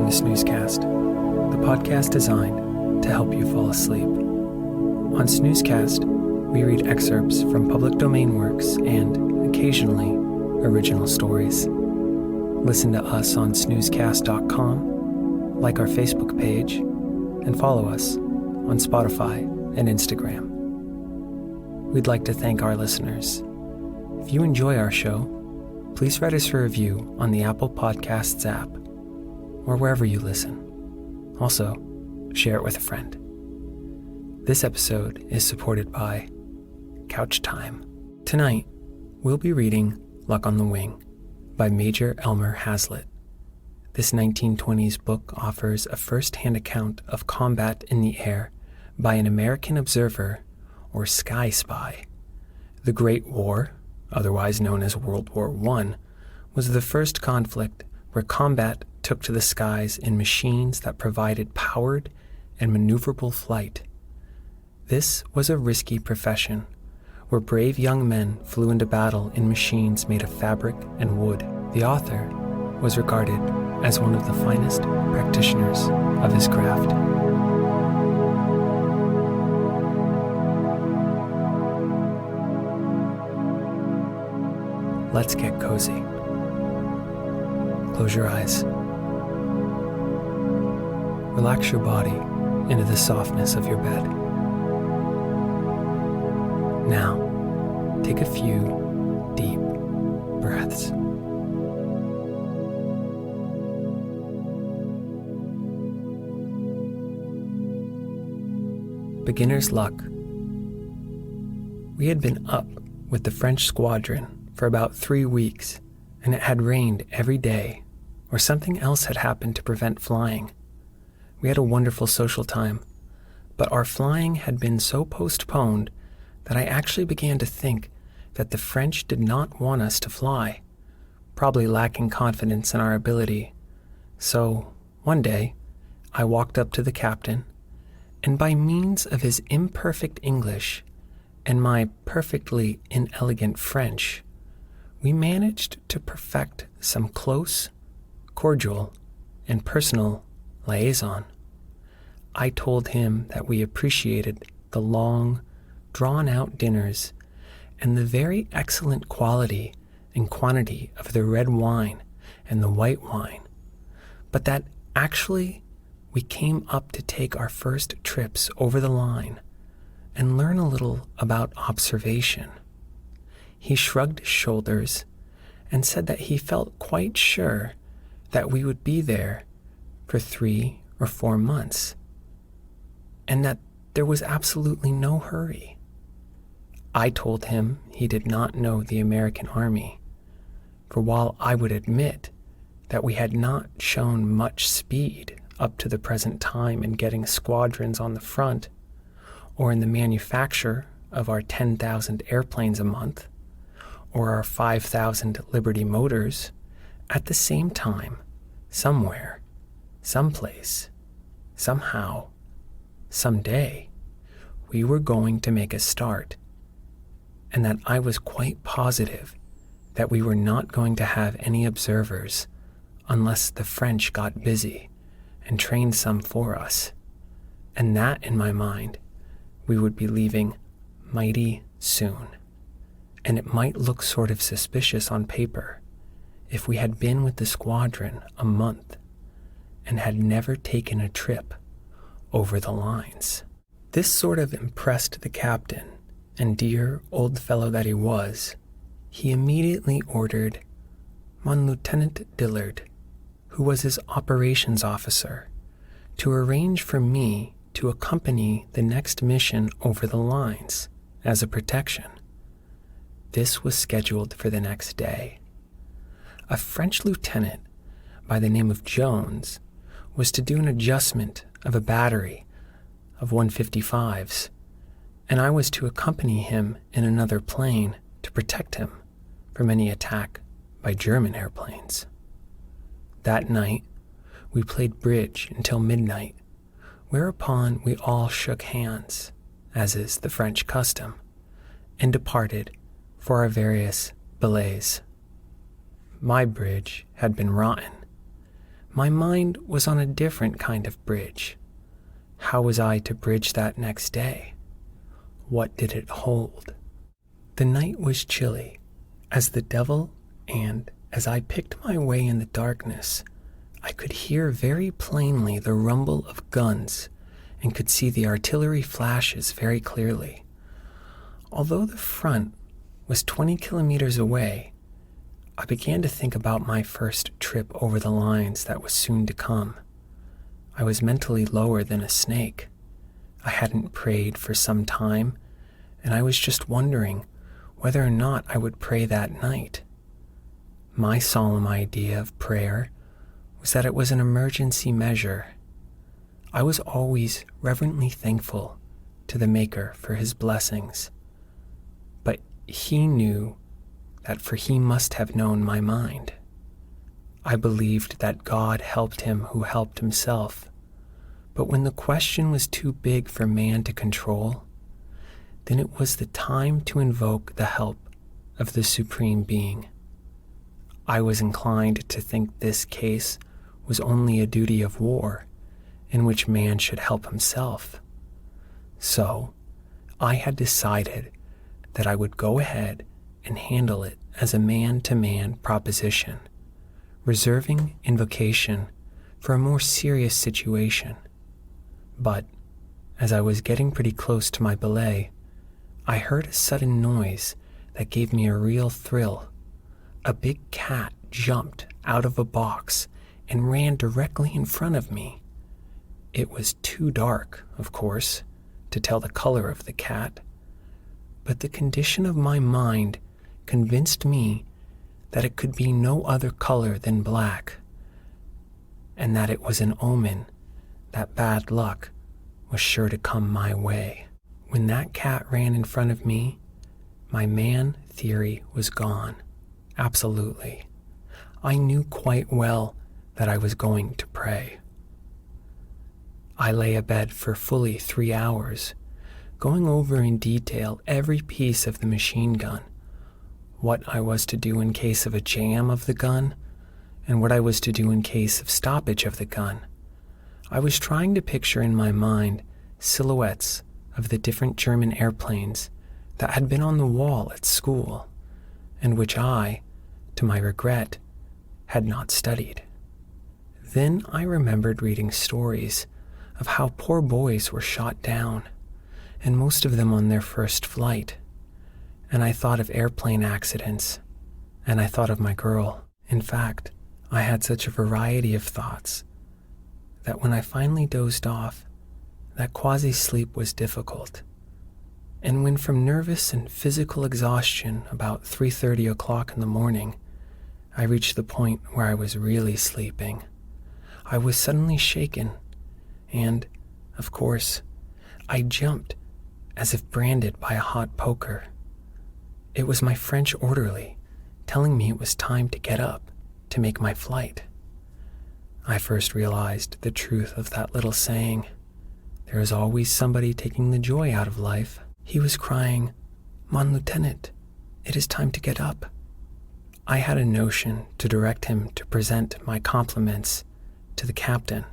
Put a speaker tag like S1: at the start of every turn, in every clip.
S1: Snoozecast, the podcast designed to help you fall asleep. On Snoozecast, we read excerpts from public domain works and, occasionally, original stories. Listen to us on snoozecast.com, like our Facebook page, and follow us on Spotify and Instagram. We'd like to thank our listeners. If you enjoy our show, please write us a review on the Apple Podcasts app or wherever you listen. Also, share it with a friend. This episode is supported by Couch Time. Tonight, we'll be reading Luck on the Wing by Major Elmer Hazlitt. This 1920s book offers a first-hand account of combat in the air by an American observer or sky spy. The Great War, otherwise known as World War I, was the first conflict where combat took to the skies in machines that provided powered and maneuverable flight. This was a risky profession, where brave young men flew into battle in machines made of fabric and wood. The author was regarded as one of the finest practitioners of his craft. Let's get cozy. Close your eyes. Relax your body into the softness of your bed. Now, take a few deep breaths. Beginner's luck. We had been up with the French squadron for about 3 weeks, and it had rained every day, or something else had happened to prevent flying. We had a wonderful social time, but our flying had been so postponed that I actually began to think that the French did not want us to fly, probably lacking confidence in our ability. So, one day, I walked up to the captain, and by means of his imperfect English and my perfectly inelegant French, we managed to perfect some close, cordial, and personal liaison. I told him that we appreciated the long, drawn-out dinners and the very excellent quality and quantity of the red wine and the white wine, but that actually we came up to take our first trips over the line and learn a little about observation. He shrugged his shoulders and said that he felt quite sure that we would be there for 3 or 4 months, and that there was absolutely no hurry. I told him he did not know the American Army, for while I would admit that we had not shown much speed up to the present time in getting squadrons on the front, or in the manufacture of our 10,000 airplanes a month, or our 5,000 Liberty Motors, at the same time, somewhere, someplace, somehow, someday, we were going to make a start, and that I was quite positive that we were not going to have any observers unless the French got busy and trained some for us, and that, in my mind, we would be leaving mighty soon. And it might look sort of suspicious on paper if we had been with the squadron a month and had never taken a trip over the lines. This sort of impressed the captain, and dear old fellow that he was, he immediately ordered one Lieutenant Dillard, who was his operations officer, to arrange for me to accompany the next mission over the lines as a protection. This was scheduled for the next day. A French lieutenant by the name of Jones was to do an adjustment of a battery of 155s, and I was to accompany him in another plane to protect him from any attack by German airplanes. That night, we played bridge until midnight, whereupon we all shook hands, as is the French custom, and departed for our various billets. My bridge had been rotten. My mind was on a different kind of bridge. How was I to bridge that next day? What did it hold? The night was chilly as the devil, and as I picked my way in the darkness, I could hear very plainly the rumble of guns and could see the artillery flashes very clearly. Although the front was 20 kilometers away, I began to think about my first trip over the lines that was soon to come. I was mentally lower than a snake. I hadn't prayed for some time, and I was just wondering whether or not I would pray that night. My solemn idea of prayer was that it was an emergency measure. I was always reverently thankful to the Maker for his blessings, but he knew that, for he must have known my mind. I believed that God helped him who helped himself, but when the question was too big for man to control, then it was the time to invoke the help of the Supreme Being. I was inclined to think this case was only a duty of war, in which man should help himself. So, I had decided that I would go ahead and handle it as a man-to-man proposition, reserving invocation for a more serious situation. But, as I was getting pretty close to my belay, I heard a sudden noise that gave me a real thrill. A big cat jumped out of a box and ran directly in front of me. It was too dark, of course, to tell the color of the cat, but the condition of my mind convinced me that it could be no other color than black, and that it was an omen that bad luck was sure to come my way. When that cat ran in front of me, my man theory was gone. Absolutely. I knew quite well that I was going to pray. I lay abed for fully 3 hours, going over in detail every piece of the machine gun, what I was to do in case of a jam of the gun, and what I was to do in case of stoppage of the gun. I was trying to picture in my mind silhouettes of the different German airplanes that had been on the wall at school, and which I, to my regret, had not studied. Then I remembered reading stories of how poor boys were shot down, and most of them on their first flight. And I thought of airplane accidents, and I thought of my girl. In fact, I had such a variety of thoughts that when I finally dozed off, that quasi-sleep was difficult. And when from nervous and physical exhaustion about 3:30 o'clock in the morning, I reached the point where I was really sleeping, I was suddenly shaken, and, of course, I jumped as if branded by a hot poker. It was my French orderly telling me it was time to get up to make my flight. I first realized the truth of that little saying, "There is always somebody taking the joy out of life." He was crying, "Mon lieutenant, it is time to get up." I had a notion to direct him to present my compliments to the captain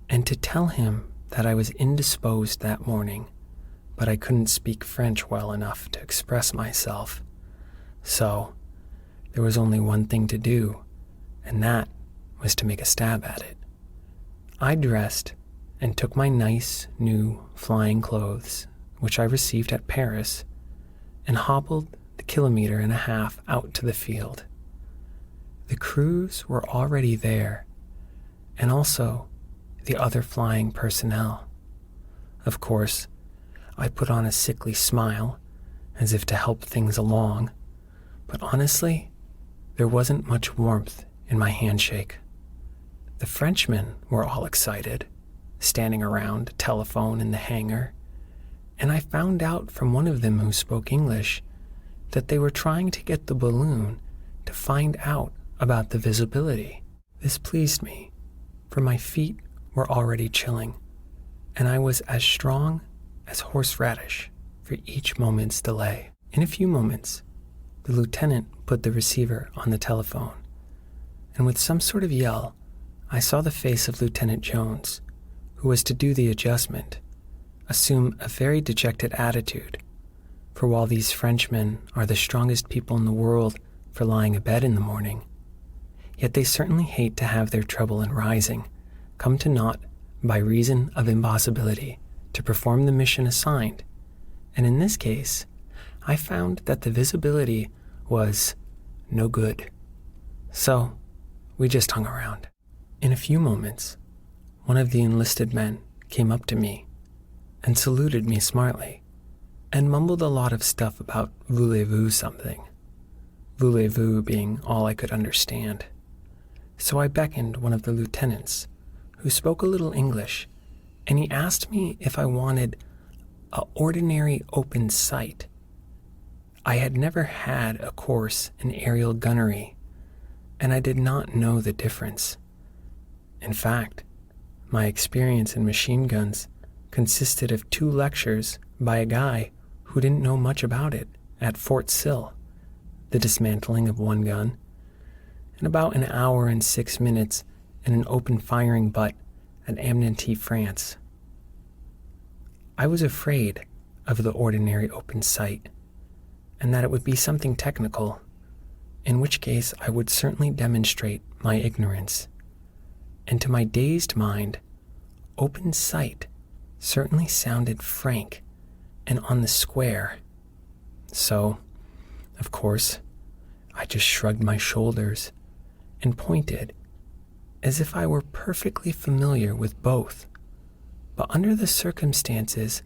S1: and to tell him that I was indisposed that morning, but I couldn't speak French well enough to express myself. So, there was only one thing to do, and that was to make a stab at it. I dressed and took my nice, new flying clothes, which I received at Paris, and hobbled the 1.5 kilometers out to the field. The crews were already there, and also the other flying personnel. Of course, I put on a sickly smile, as if to help things along, but honestly, there wasn't much warmth in my handshake. The Frenchmen were all excited, standing around a telephone in the hangar, and I found out from one of them who spoke English that they were trying to get the balloon to find out about the visibility. This pleased me, for my feet were already chilling, and I was as strong as horseradish for each moment's delay. In a few moments, the lieutenant put the receiver on the telephone, and with some sort of yell, I saw the face of Lieutenant Jones, who was to do the adjustment, assume a very dejected attitude, for while these Frenchmen are the strongest people in the world for lying abed in the morning, yet they certainly hate to have their trouble in rising come to naught by reason of impossibility to perform the mission assigned, and in this case, I found that the visibility was no good. So, we just hung around. In a few moments, one of the enlisted men came up to me and saluted me smartly and mumbled a lot of stuff about voulez-vous something, voulez-vous being all I could understand. So I beckoned one of the lieutenants, who spoke a little English, and he asked me if I wanted an ordinary open sight. I had never had a course in aerial gunnery, and I did not know the difference. In fact, my experience in machine guns consisted of 2 lectures by a guy who didn't know much about it at Fort Sill, the dismantling of one gun, and about an hour and 6 minutes in an open firing butt at Amiens, France. I was afraid of the ordinary open sight, and that it would be something technical, in which case I would certainly demonstrate my ignorance. And to my dazed mind, open sight certainly sounded frank and on the square. So, of course, I just shrugged my shoulders and pointed as if I were perfectly familiar with both. But under the circumstances,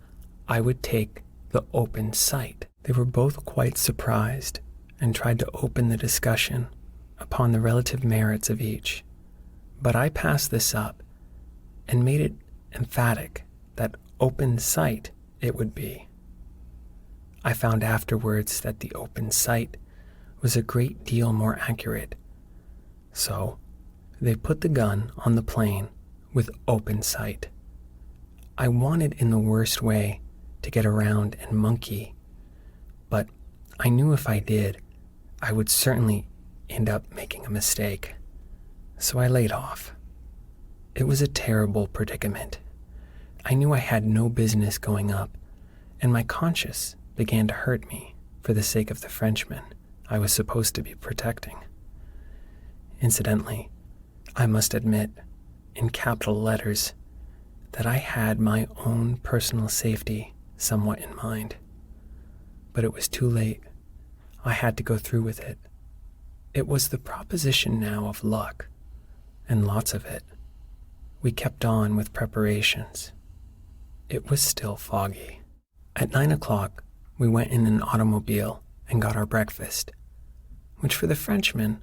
S1: I would take the open sight. They were both quite surprised and tried to open the discussion upon the relative merits of each. But I passed this up and made it emphatic that open sight it would be. I found afterwards that the open sight was a great deal more accurate. So they put the gun on the plane with open sight. I wanted in the worst way to get around and monkey, but I knew if I did, I would certainly end up making a mistake. So I laid off. It was a terrible predicament. I knew I had no business going up, and my conscience began to hurt me for the sake of the Frenchmen I was supposed to be protecting. Incidentally, I must admit, in capital letters, that I had my own personal safety somewhat in mind. But it was too late. I had to go through with it. It was the proposition now of luck, and lots of it. We kept on with preparations. It was still foggy. At 9 o'clock, we went in an automobile and got our breakfast, which for the Frenchmen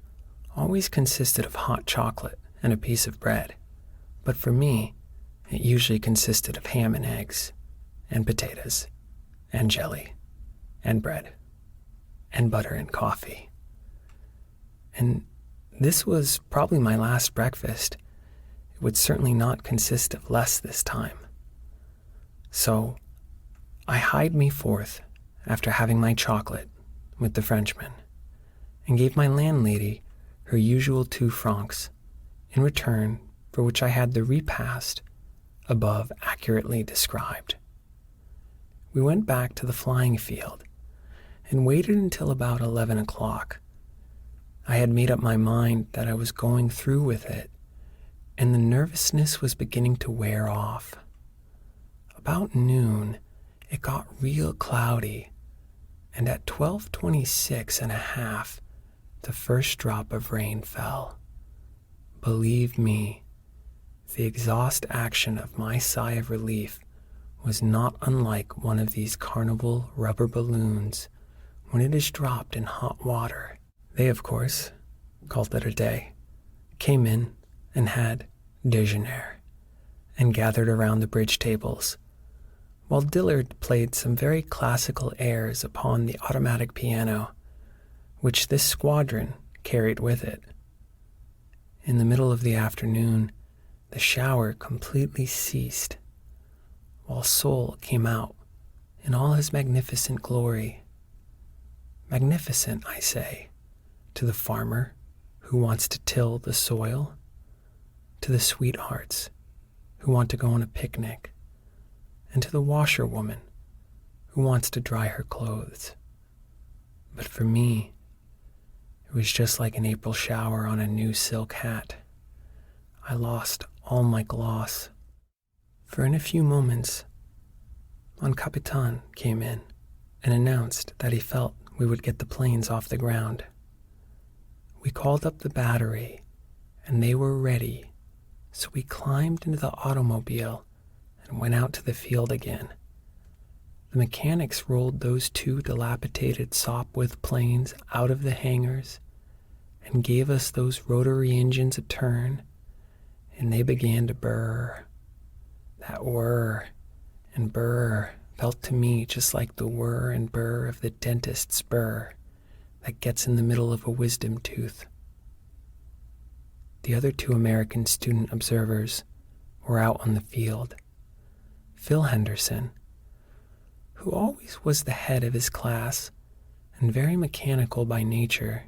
S1: always consisted of hot chocolate and a piece of bread. But for me, it usually consisted of ham and eggs, and potatoes, and jelly, and bread, and butter and coffee. And this was probably my last breakfast. It would certainly not consist of less this time. So I hied me forth after having my chocolate with the Frenchman, and gave my landlady her usual 2 francs, in return for which I had the repast above accurately described. We went back to the flying field and waited until about 11 o'clock. I had made up my mind that I was going through with it, and the nervousness was beginning to wear off. About noon, it got real cloudy, and at 12:26 and a half, the first drop of rain fell. Believe me, the exhaust action of my sigh of relief was not unlike one of these carnival rubber balloons when it is dropped in hot water. They, of course, called it a day, came in and had déjeuner and gathered around the bridge tables, while Dillard played some very classical airs upon the automatic piano, which this squadron carried with it. In the middle of the afternoon, the shower completely ceased, while Sol came out in all his magnificent glory. Magnificent, I say, to the farmer who wants to till the soil, to the sweethearts who want to go on a picnic, and to the washerwoman who wants to dry her clothes. But for me, it was just like an April shower on a new silk hat. I lost all my gloss. For in a few moments, Mon Capitan came in and announced that he felt we would get the planes off the ground. We called up the battery, and they were ready, so we climbed into the automobile and went out to the field again. The mechanics rolled those two dilapidated Sopwith planes out of the hangars and gave us those rotary engines a turn, and they began to burr. That whir and burr felt to me just like the whir and burr of the dentist's burr that gets in the middle of a wisdom tooth. The other two American student observers were out on the field. Phil Henderson, who always was the head of his class and very mechanical by nature,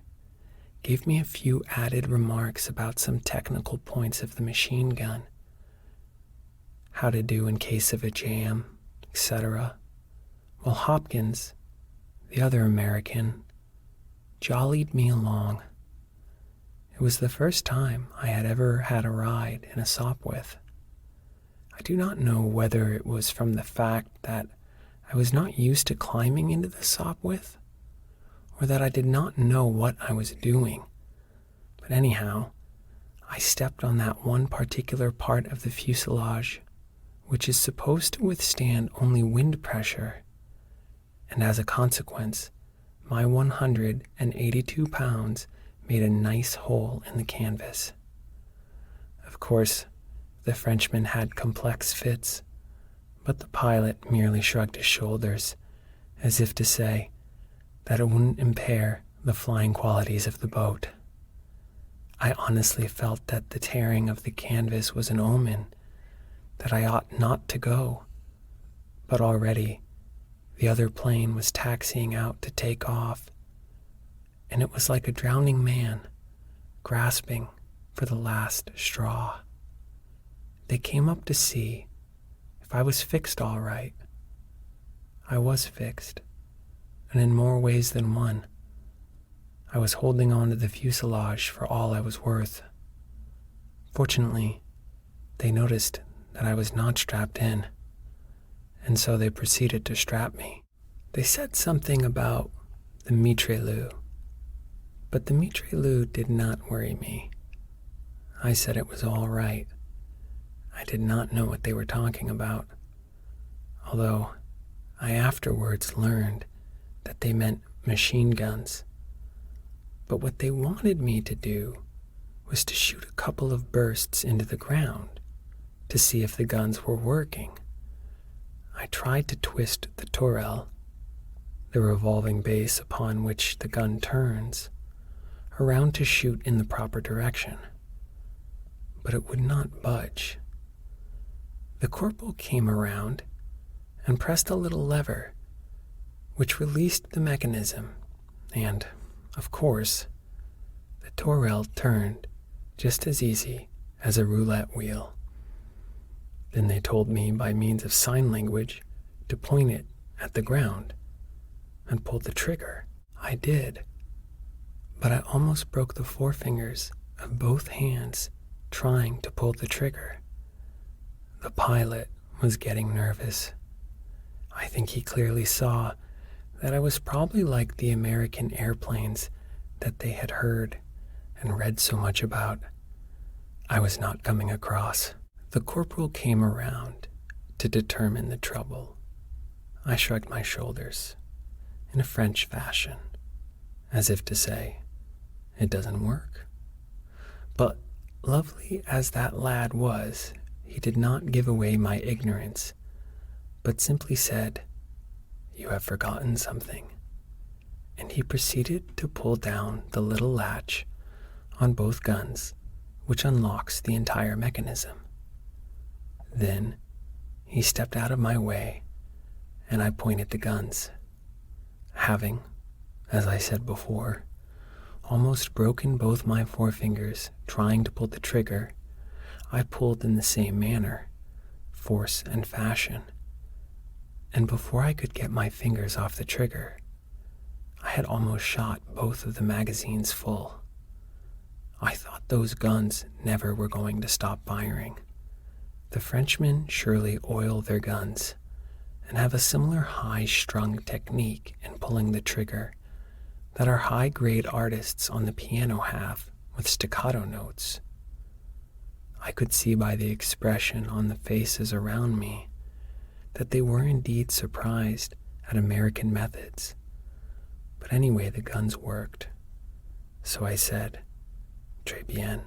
S1: gave me a few added remarks about some technical points of the machine gun, how to do in case of a jam, etc., while Hopkins, the other American, jollied me along. It was the first time I had ever had a ride in a Sopwith. I do not know whether it was from the fact that I was not used to climbing into the Sopwith, or that I did not know what I was doing. But anyhow, I stepped on that one particular part of the fuselage, which is supposed to withstand only wind pressure, and as a consequence, my 182 pounds made a nice hole in the canvas. Of course, the Frenchman had complex fits, but the pilot merely shrugged his shoulders, as if to say that it wouldn't impair the flying qualities of the boat. I honestly felt that the tearing of the canvas was an omen, that I ought not to go, but already the other plane was taxiing out to take off, and it was like a drowning man grasping for the last straw. They came up to see if I was fixed all right. I was fixed, and in more ways than one. I was holding on to the fuselage for all I was worth. Fortunately, they noticed that I was not strapped in, and so they proceeded to strap me. They said something about the mitrailleur, but the mitrailleur did not worry me. I said it was all right. I did not know what they were talking about, although I afterwards learned that they meant machine guns. But what they wanted me to do was to shoot a couple of bursts into the ground to see if the guns were working. I tried to twist the Tourelle, the revolving base upon which the gun turns, around to shoot in the proper direction, but it would not budge. The corporal came around and pressed a little lever, which released the mechanism, and, of course, the Tourelle turned just as easy as a roulette wheel. Then they told me by means of sign language to point it at the ground and pull the trigger. I did, but I almost broke the forefingers of both hands trying to pull the trigger. The pilot was getting nervous. I think he clearly saw that I was probably like the American airplanes that they had heard and read so much about. I was not coming across. The corporal came around to determine the trouble. I shrugged my shoulders in a French fashion, as if to say, it doesn't work. But Lovely as that lad was, he did not give away my ignorance, but simply said, "You have forgotten something." And he proceeded to pull down the little latch on both guns, which unlocks the entire mechanism. Then he stepped out of my way, and I pointed the guns. Having, as I said before, almost broken both my forefingers trying to pull the trigger, I pulled in the same manner, force and fashion. And before I could get my fingers off the trigger, I had almost shot both of the magazines full. I thought those guns never were going to stop firing. The Frenchmen surely oil their guns and have a similar high-strung technique in pulling the trigger that our high-grade artists on the piano have with staccato notes. I could see by the expression on the faces around me that they were indeed surprised at American methods. But anyway, the guns worked. So I said, "Très bien,"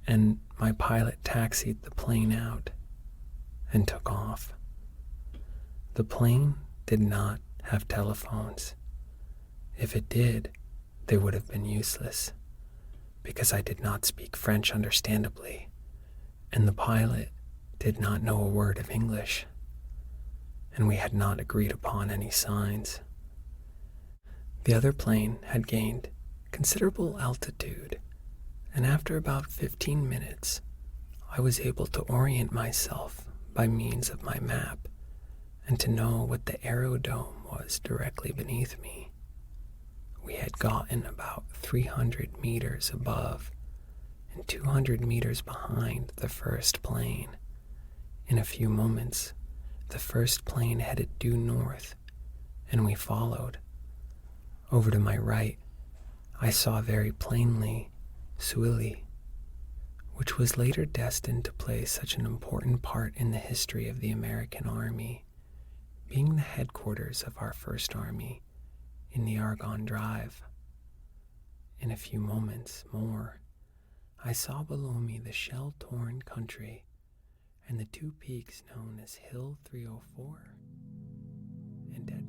S1: and my pilot taxied the plane out and took off. The plane did not have telephones. If it did, they would have been useless, because I did not speak French understandably, and the pilot did not know a word of English, and we had not agreed upon any signs. The other plane had gained considerable altitude, and after about 15 minutes, I was able to orient myself by means of my map and to know what the aerodrome was directly beneath me. We had gotten about 300 meters above and 200 meters behind the first plane. In a few moments, the first plane headed due north, and we followed. Over to my right, I saw very plainly Souilly, which was later destined to play such an important part in the history of the American Army, being the headquarters of our First Army in the Argonne Drive. In a few moments more, I saw below me the shell-torn country and the two peaks known as Hill 304 and Dead